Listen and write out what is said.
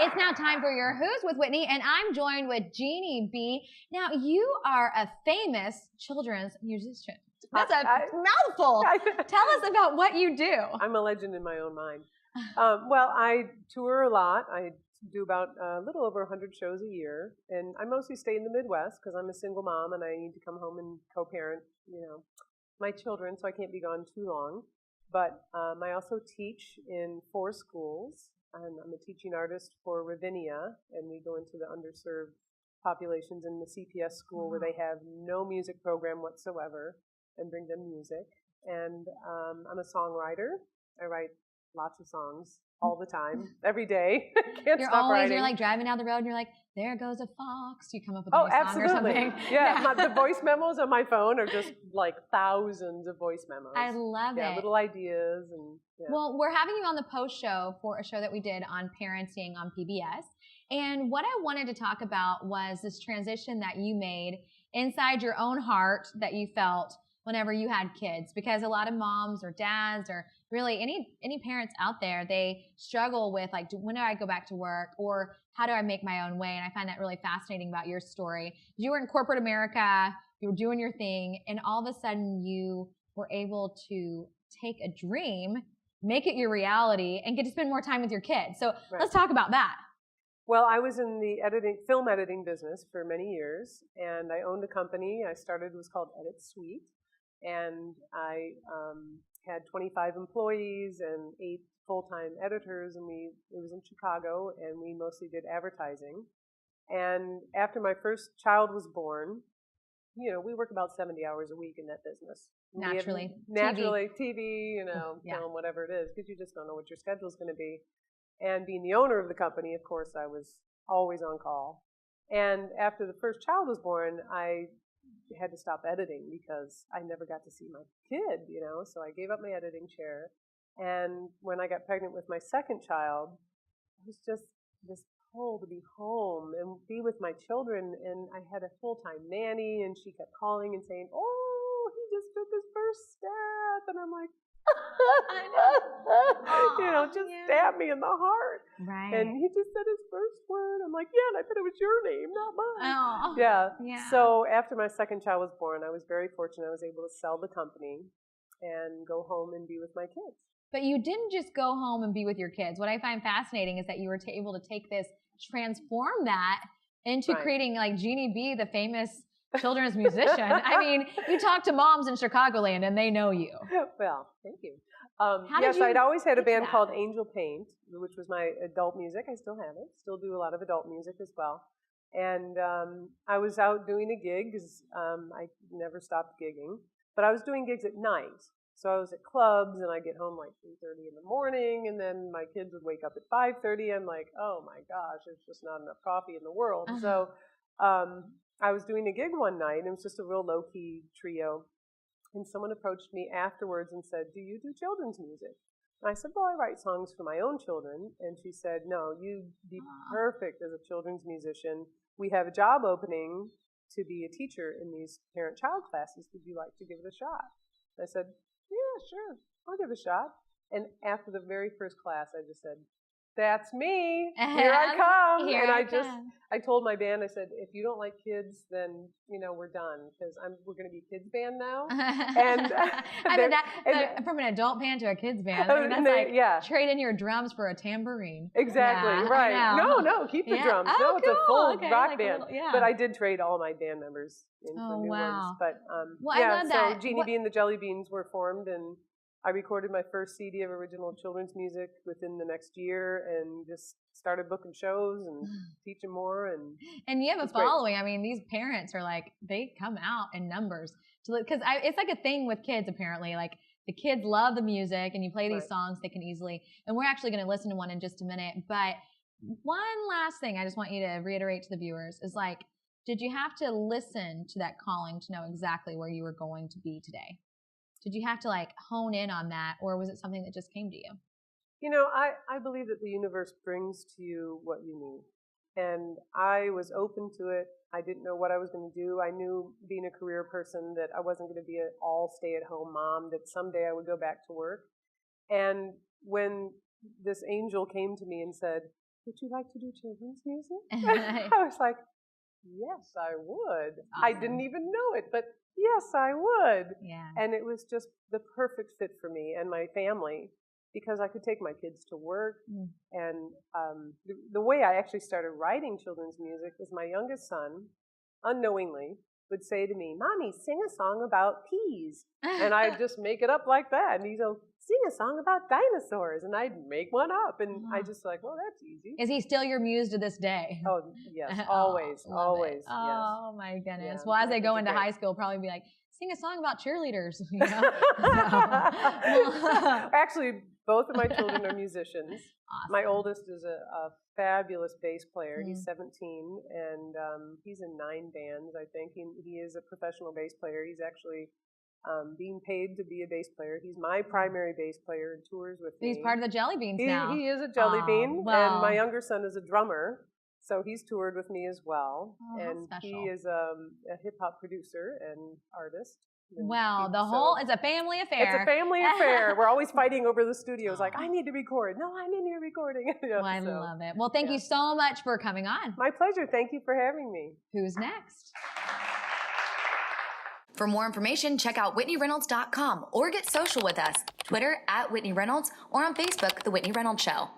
It's now time for your Who's with Whitney, and I'm joined with Jeanie B. Now, you are a famous children's musician. That's a mouthful. Tell us about what you do. I'm a legend in my own mind. Well, I tour a lot. I do about a little over 100 shows a year, and I mostly stay in the Midwest because I'm a single mom and I need to come home and co-parent, my children, so I can't be gone too long. But I also teach in 4 schools. And I'm a teaching artist for Ravinia, and we go into the underserved populations in the CPS school where they have no music program whatsoever and bring them music. And I'm a songwriter. I write lots of songs all the time, every day. Can't stop writing. You're like driving down the road and you're like, there goes a fox. You come up with a new song or something. Yeah, the voice memos on my phone are just like thousands of voice memos. I love it. Yeah, little ideas. Well, we're having you on the post show for a show that we did on parenting on PBS. And what I wanted to talk about was this transition that you made inside your own heart that you felt whenever you had kids, because a lot of moms or dads or really any parents out there, they struggle with like, when do I go back to work, or how do I make my own way? And I find that really fascinating about your story. You were in corporate America, you were doing your thing, and all of a sudden you were able to take a dream, make it your reality, and get to spend more time with your kids. So Let's talk about that. Well, I was in the film editing business for many years, and I owned a company. I started, it was called Edit Suite. And I had 25 employees and 8 full-time editors, and it was in Chicago, and we mostly did advertising. And after my first child was born, we work about 70 hours a week in that business. Naturally, TV, film, whatever it is, because you just don't know what your schedule is going to be. And being the owner of the company, of course, I was always on call. And after the first child was born, I had to stop editing because I never got to see my kid, so I gave up my editing chair. And when I got pregnant with my second child, it was just this pull to be home and be with my children. And I had a full-time nanny, and she kept calling and saying, "Oh, he just took his first step." And I'm like, stab me in the heart. Right. And he just said his first word. I'm like, yeah, and I bet it was your name, not mine. Oh. Yeah. So after my second child was born, I was very fortunate. I was able to sell the company and go home and be with my kids. But you didn't just go home and be with your kids. What I find fascinating is that you were able to take this, transform that into creating like Jeanie B, the famous children's musician. I mean, you talk to moms in Chicagoland and they know you. Well, thank you. Yes, I'd always had a band called Angel Paint, which was my adult music. I still have it. Still do a lot of adult music as well. And I was out doing a gig because I never stopped gigging. But I was doing gigs at night. So I was at clubs, and I'd get home like 3:30 in the morning, and then my kids would wake up at 5:30. I'm like, oh my gosh, there's just not enough coffee in the world. So I was doing a gig one night, and it was just a real low-key trio. And someone approached me afterwards and said, "Do you do children's music?" And I said, "Well, I write songs for my own children." And she said, "No, you'd be perfect as a children's musician. We have a job opening to be a teacher in these parent-child classes. Would you like to give it a shot?" I said, "Yeah, sure, I'll give it a shot." And after the very first class, I just said, "That's me. Here I come." I told my band, I said, "If you don't like kids, then we're done, because we're going to be a kids band now." And from an adult band to a kids band, trade in your drums for a tambourine. Exactly, right. No, keep the drums. Oh, it's a full rock band. Yeah. But I did trade all my band members in for new ones. But I love that. So Jeanie B and the Jelly Beans were formed, and I recorded my first CD of original children's music within the next year, and just started booking shows and teaching more. And you have a following. Great. I mean, these parents are like, they come out in numbers. Because it's like a thing with kids, apparently. Like, the kids love the music, and you play these songs, they can easily. And we're actually going to listen to one in just a minute. But one last thing I just want you to reiterate to the viewers is like, did you have to listen to that calling to know exactly where you were going to be today? Did you have to like hone in on that, or was it something that just came to you? I believe that the universe brings to you what you need. And I was open to it. I didn't know what I was going to do. I knew, being a career person, that I wasn't going to be an all stay-at-home mom, that someday I would go back to work. And when this angel came to me and said, would you like to do children's music? I was like, yes, I would. Awesome. I didn't even know it, but yes, I would. Yeah. And it was just the perfect fit for me and my family because I could take my kids to work. And the way I actually started writing children's music was my youngest son, unknowingly, would say to me, Mommy, sing a song about peas. And I'd just make it up like that. And he'd go, sing a song about dinosaurs. And I'd make one up. And I just like, well, that's easy. Is he still your muse to this day? Oh, yes. Always. Always. Yes. Oh, my goodness. Yeah, well, as they go into high school, probably be like, sing a song about cheerleaders. You know? Actually, both of my children are musicians. Awesome. My oldest is a fabulous bass player. He's 17, and he's in 9 bands, I think. He is a professional bass player. He's actually being paid to be a bass player. He's my primary bass player and tours with me. He's part of the Jelly Beans now. He is a Jelly Bean, and my younger son is a drummer. So he's toured with me as well. And he is a hip-hop producer and artist. Well, it's a family affair. It's a family affair. We're always fighting over the studios. Like, I need to record. No, I'm in here recording. Well, I love it. Well, thank you so much for coming on. My pleasure. Thank you for having me. Who's next? For more information, check out WhitneyReynolds.com or get social with us. Twitter @Whitney Reynolds or on Facebook, The Whitney Reynolds Show.